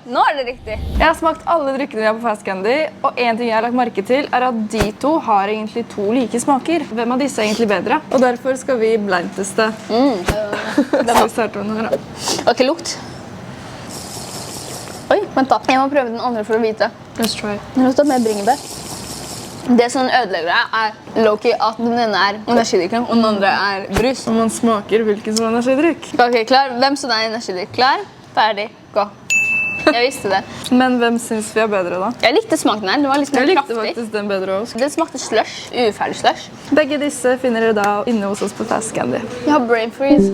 Nå er det riktig. Jeg har smakt alle drikkene vi har på Fast Candy, og en ting jeg har lagt merke til er at de to har egentlig to like smaker. Hvem av disse er egentlig bedre? Og derfor skal vi blindteste. Vi starter med den her, da. Ok, lukt. Oi, vent da. Jeg må prøve den andre for å vite. Let's try. Den lukter mer bringebær. Det som ødelegger det er low-key at den ene er energidrikken, og den andre er brus. Og man smaker hvilken som er energidrikk. Ok, klar. Hvem som er energidrikk? Klar, ferdig, gå. Jeg visste det. Men hvem synes vi er bedre da? Jeg likte smaken her. Den var litt mer Jeg likte kraftig. faktisk den bedre også. Den smakte slush, uferdig slush. Begge disse finner dere da inne hos oss på Fast Candy. Jeg har brain freeze.